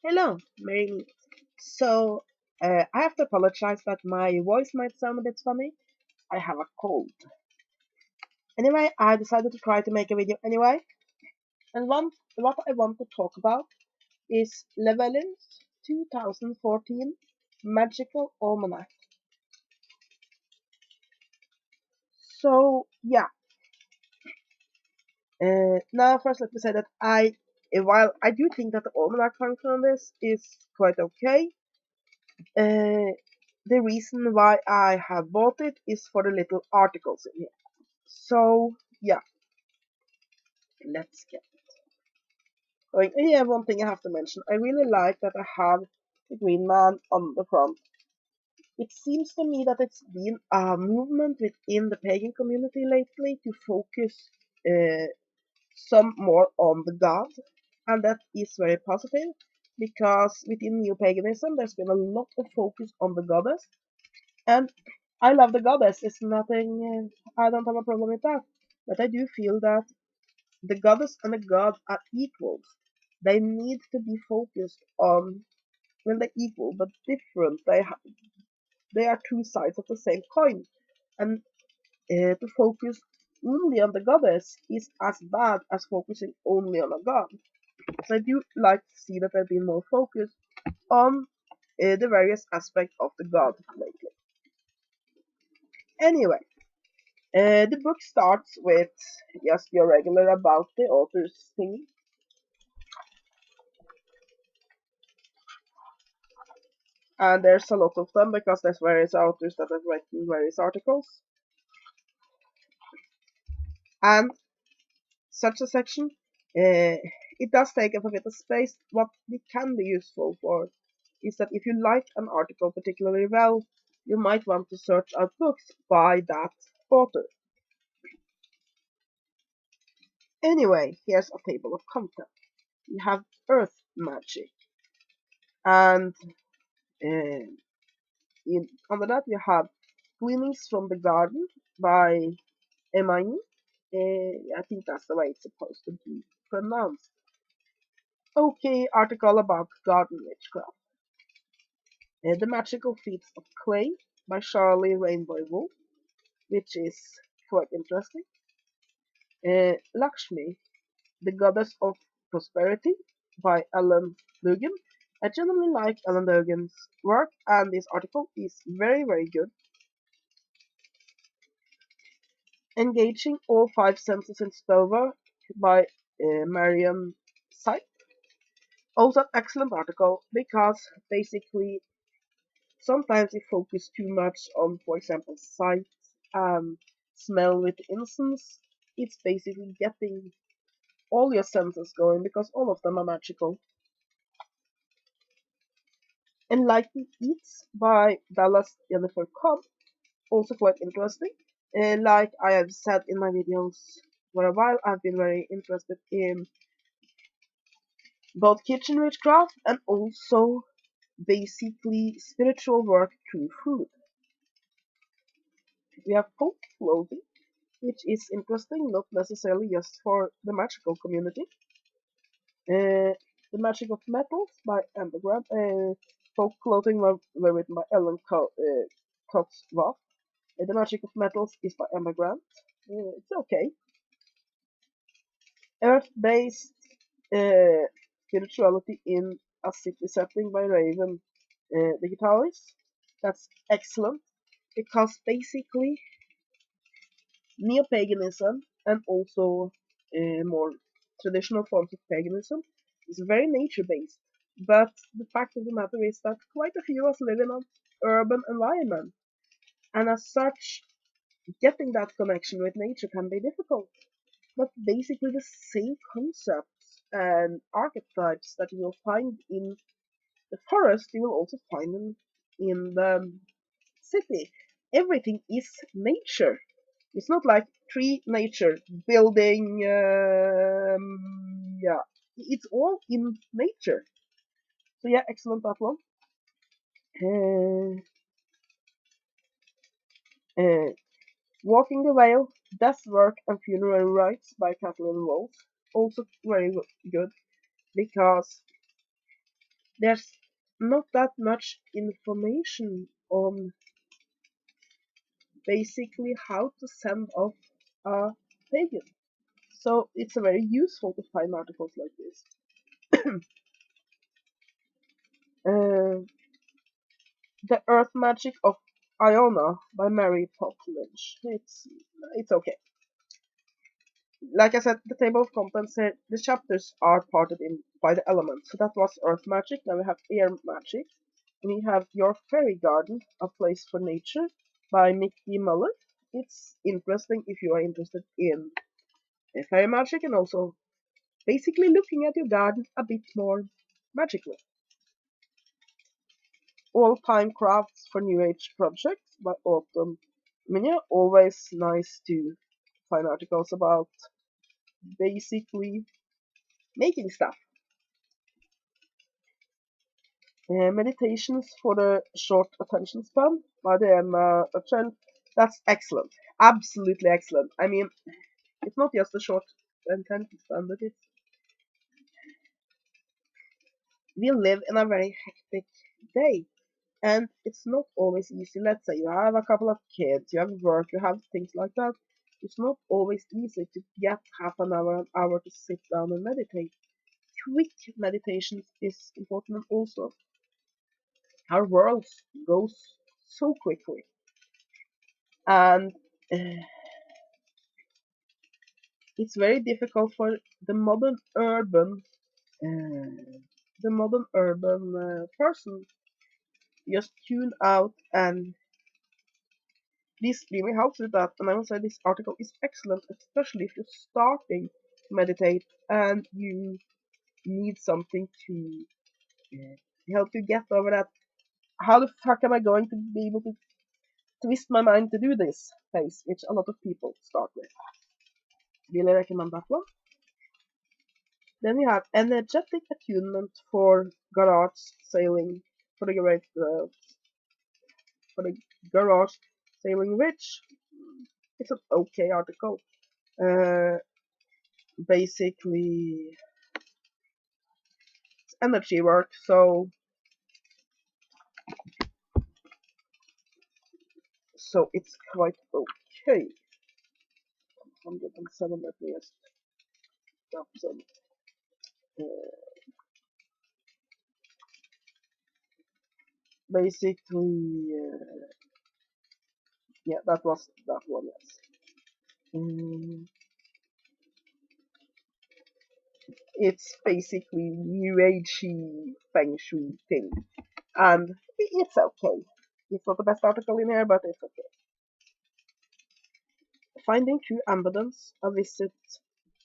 Hello, Mary. So, I have to apologize that my voice might sound a bit funny. I have a cold. Anyway, I decided to try to make a video anyway. And what I want to talk about is Llewelyn's 2014 Magical Almanac. So, yeah. Now, first, let me say that while I do think that the almanac function on this is quite okay, uh, the reason why I have bought it is for the little articles in here. So yeah, let's get going. Yeah, one thing I have to mention. I really like that I have the green man on the front. It seems to me that it's been a movement within the pagan community lately to focus uh, some more on the god, and that is very positive because within neo paganism there's been a lot of focus on the goddess, and I love the goddess. It's nothing. I don't have a problem with that, but I do feel that the goddess and the god are equals. They need to be focused on, well, they're equal but different. They are two sides of the same coin, and to focus only on the goddess is as bad as focusing only on a god. So I do like to see that there been more focus on the various aspects of the god lately. Anyway, the book starts with just your regular about the author's thingy. And there's a lot of them because there's various authors that have written various articles. And such a section, it does take up a bit of space. What it can be useful for is that if you like an article particularly well, you might want to search out books by that author. Anyway, here's a table of content. You have Earth Magic, and uh, under that you have Gleanings from the Garden by Emine. I think that's the way it's supposed to be pronounced. Okay, article about garden witchcraft. The Magical Feats of Clay by Charlie Rainbow Wolf, which is quite interesting. Lakshmi, the Goddess of Prosperity by Alan Dugan. I generally like Alan Dugan's work, and this article is very, very good. Engaging All Five Senses in Spellwork by Marian Sipe. Also an excellent article because basically sometimes we focus too much on, for example, sight and smell with incense. It's basically getting all your senses going because all of them are magical. Enlightened Eats by Dallas Jennifer Cobb, also quite interesting. Like I have said in my videos for a while, I've been very interested in both kitchen witchcraft and also basically spiritual work through food. We have folk clothing, which is interesting, not necessarily just for the magical community. The Magic of Metals by Amber Grant. Folk clothing were written by Ellen Cotsworth. The Magic of Metals is by Amber Grant. It's okay. Earth-based uh, spirituality in a city setting by Raven, the guitarist. That's excellent because basically neo-paganism and also more traditional forms of paganism is very nature-based. But the fact of the matter is that quite a few of us live in an urban environment, and as such, getting that connection with nature can be difficult. But basically, the same concepts and archetypes that you will find in the forest, you will also find in the city. Everything is nature. It's not like tree nature, building, yeah. It's all in nature. So yeah, excellent that one. Uh, uh, Walking the Veil, Death Work and Funeral Rites by Kathleen Wolf. Also very good because there's not that much information on basically how to send off a pagan. So it's very useful to find articles like this. uh, The Earth Magic of Iona by Mary Lynch. It's okay. Like I said, the table of contents here, the chapters are parted in by the elements. So that was Earth Magic. Now we have Air Magic. We have Your Fairy Garden, A Place for Nature by Mickey Muller. It's interesting if you are interested in fairy magic and also basically looking at your garden a bit more magically. All-Time Crafts for New Age Projects by Autumn Minya. Always nice to find articles about basically making stuff. Meditations for the Short Attention Span by Diana Trent. That's excellent. Absolutely excellent. I mean, it's not just a short attention span, but we live in a very hectic day. And it's not always easy. Let's say you have a couple of kids, you have work, you have things like that. It's not always easy to get half an hour to sit down and meditate. Quick meditations is important also. Our world goes so quickly. And it's very difficult for the modern urban person just tune out, and this really helps with that. And I will say this article is excellent, especially if you're starting to meditate and you need something to help you get over that. How the fuck am I going to be able to twist my mind to do this phase, which a lot of people start with. Really recommend that one. Then we have energetic attunement for garage sailing for the garage sailing rich. It's an okay article. Uh, Basically, it's energy work, so it's quite okay. 107. Let me just drop some. Basically, yeah, that was that one. Yes. It's basically new agey feng shui thing, and it's okay. It's not the best article in here, but it's okay. Finding True Ambulance, A Visit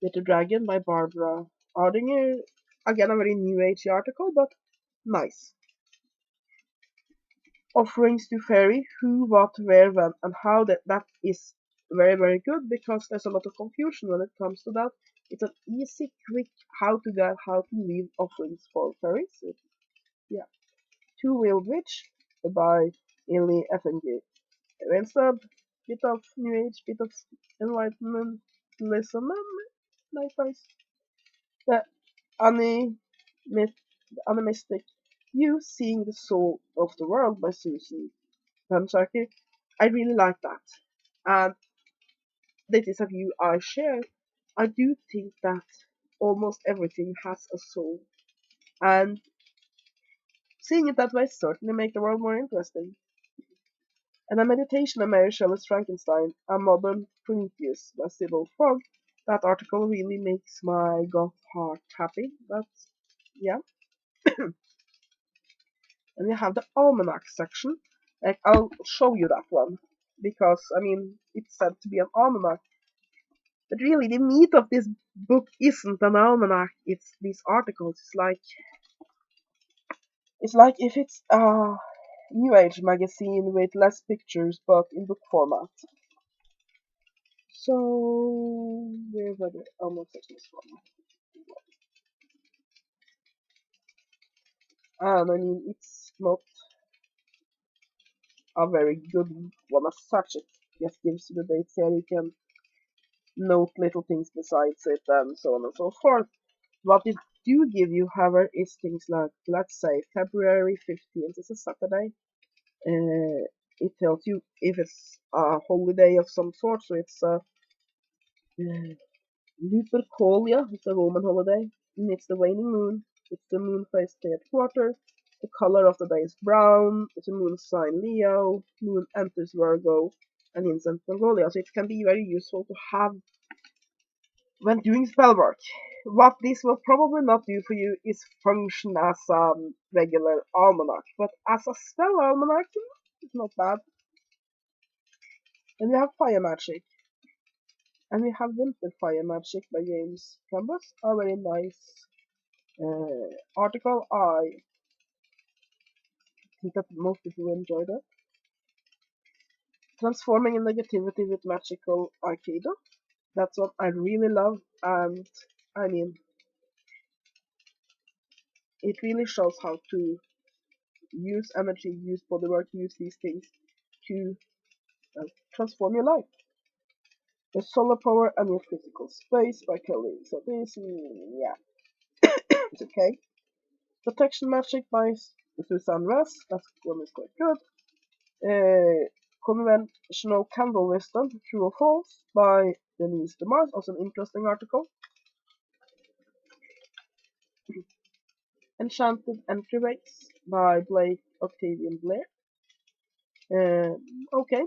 with the Dragon by Barbara Ardinger. Again, a very new age article, but nice. Offerings to Fairy, Who, What, Where, When, and How. That is very, very good because there's a lot of confusion when it comes to that. It's an easy, quick how to guide how to leave offerings for fairies. Yeah. Two-Wheeled Witch by Illy FNG. Instead, bit of New Age, bit of Enlightenment, listen, nice. The animistic You Seeing the Soul of the World by Susan Pansaki. I really like that. And that is a view I share. I do think that almost everything has a soul. And seeing it that way certainly makes the world more interesting. And a meditation on Mary Shelley's Frankenstein, A Modern Prometheus by Sybil Fogg. That article really makes my goth heart happy. But yeah. And we have the almanac section. Like, I'll show you that one because I mean it's said to be an almanac, but really the meat of this book isn't an almanac. It's these articles. It's like if it's a New Age magazine with less pictures but in book format. So where were the almanac sections from? And I mean it's not a very good one as such. It just gives you the dates here. You can note little things besides it and so on and so forth. But do give you, however, is things like, let's say, February 15th is a Saturday. It tells you if it's a holiday of some sort, so it's a Lupercalia, it's a Roman holiday, and it's the waning moon, it's the moon phase third quarter, the color of the day is brown, it's a moon sign Leo, moon enters Virgo, and in Mongolia, so it can be very useful to have when doing spell work. What this will probably not do for you is function as a regular almanac, but as a spell almanac, it's not bad. Then we have fire magic. And we have Winter Fire Magic by James Cambus, a very nice article. I think that most people enjoyed it. Transforming in negativity with magical Aikido. That's what I really love, and I mean, it really shows how to use energy, use bodywork, use these things to transform your life. The solar power and your physical space by Kelly. So this, yeah, it's okay. Protection Magic by Susan Russ. That one is quite good. Conventional Candle Wisdom, True or False by Denise DeMars. Also an interesting article. Enchanted Entryways by Blake Octavian Blair. Okay.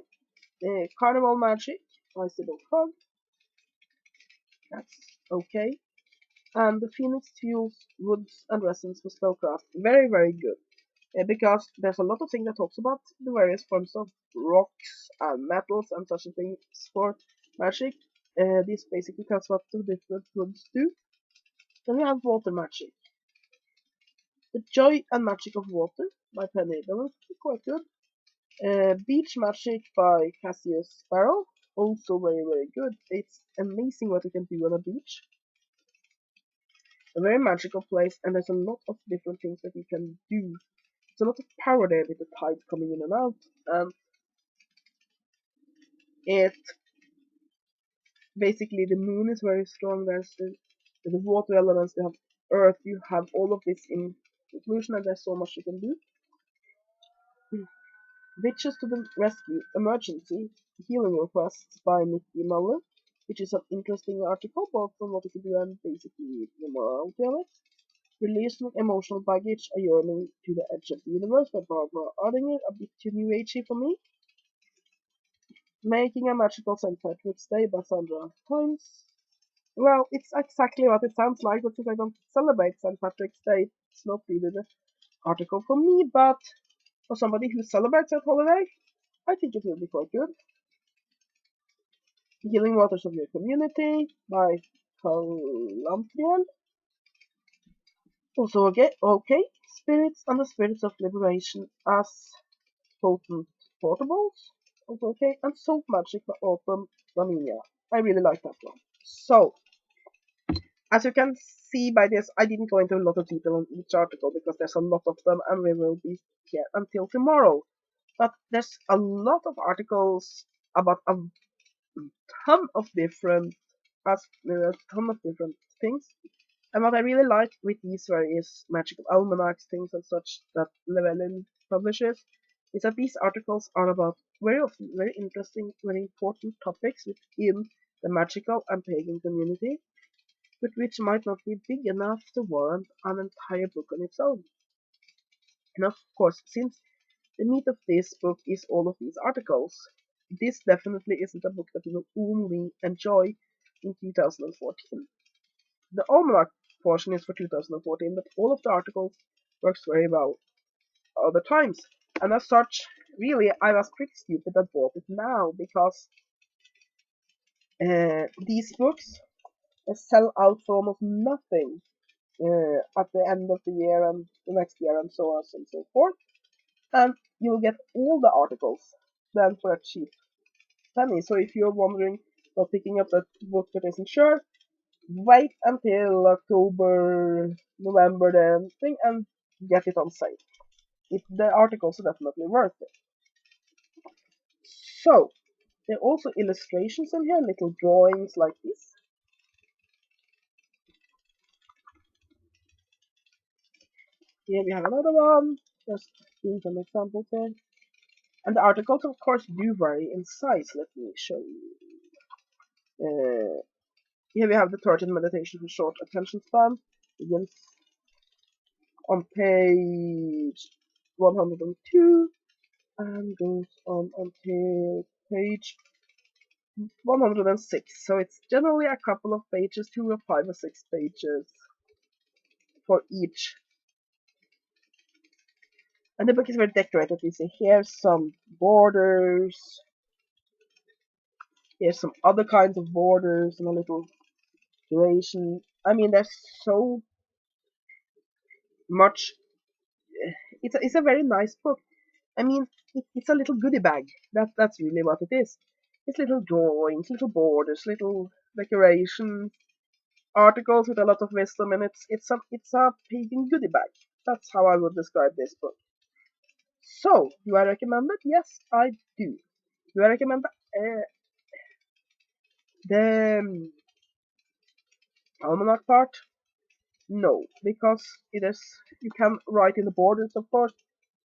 Carnival Magic by Sybil Fogg. That's okay. And the Phoenix Fuels, Woods and Resins for Spellcraft. Very, very good. Because there's a lot of things that talks about the various forms of rocks and metals and such things for magic. This basically tells what the different woods do. Then we have water magic. The Joy and Magic of Water by Penny Dillon, quite good. Beach Magic by Cassius Sparrow, also very, very good. It's amazing what you can do on a beach. A very magical place, and there's a lot of different things that you can do. There's a lot of power there with the tide coming in and out, and it basically the moon is very strong. There's the water elements, you have earth, you have all of this in inclusion, and there's so much you can do. Witches to the Rescue, Emergency Healing Requests by Nikki Muller, which is an interesting article, both from what you can do and basically the morality of it. Releasing Emotional Baggage, A Yearning to the Edge of the Universe by Barbara Ardinger, a bit too new agey for me. Making a Magical St. Patrick's Day by Sandra Times. Well, it's exactly what it sounds like, but since I don't celebrate St. Patrick's Day, it's not really the article for me, but for somebody who celebrates that holiday, I think it will be quite good. Healing Waters of Your Community by Calamtriel. Also okay. Spirits and the Spirits of Liberation as Potent Portables. Also okay. And Soap Magic by Autumn Vanilla. I really like that one. So, as you can see by this, I didn't go into a lot of detail on each article because there's a lot of them and we will be here until tomorrow. But there's a lot of articles about a ton of different things. And what I really like with these various Magical Almanacs, things and such that Llewellyn publishes, is that these articles are about very often very interesting, very important topics within the magical and pagan community, but which might not be big enough to warrant an entire book on its own. And of course, since the meat of this book is all of these articles, this definitely isn't a book that you will only enjoy in 2014. The almanac portion is for 2014, but all of the articles works very well other times. And as such, really, I was pretty stupid that bought it now, because these books sell out for almost nothing at the end of the year and the next year and so on and so forth. And you'll get all the articles then for a cheap penny. So if you're wondering about picking up that book that isn't sure, wait until October, November, the thing, and get it on sale. The articles are definitely worth it. So, there are also illustrations in here, little drawings like this. Here we have another one. Just doing some examples here. And the articles, of course, do vary in size. Let me show you. Here we have the 13 meditation for short attention span. Begins on page 102 and goes on until page 106. So it's generally a couple of pages, 2 or 5 or 6 pages for each. And the book is very decorated. You see here's some borders. Here's some other kinds of borders and a little duration. I mean, there's so much. It's a very nice book. I mean, it's a little goodie bag. That's really what it is. It's little drawings, little borders, little decorations, articles with a lot of wisdom, and it's a pagan goodie bag. That's how I would describe this book. So, do I recommend it? Yes, I do. Do I recommend the almanac part? No, because it is you can write in the borders, of course.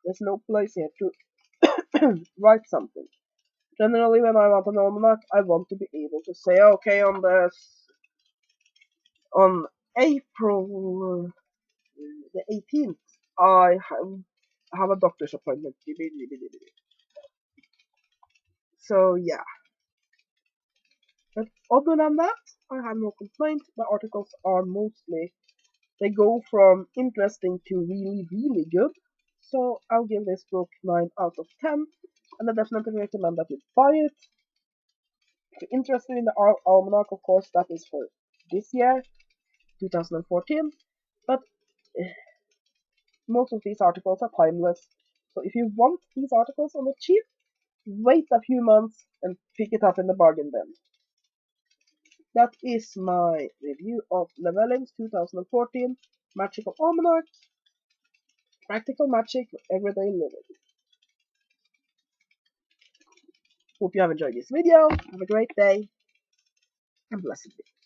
There's no place here to write something. Generally, when I want an almanac, I want to be able to say, okay, on April the 18th, I have a doctor's appointment. So yeah, but other than that, I have no complaints. The articles are mostly they go from interesting to really, really good. So I'll give this book 9 out of 10, and I definitely recommend that you buy it. If you're interested in the almanac, of course, that is for this year, 2014. But most of these articles are timeless. So if you want these articles on the cheap, wait a few months and pick it up in the bargain bin. That is my review of Llewellyns 2014 Magical Almanac, Practical Magic for Everyday Living. Hope you have enjoyed this video. Have a great day and blessed be.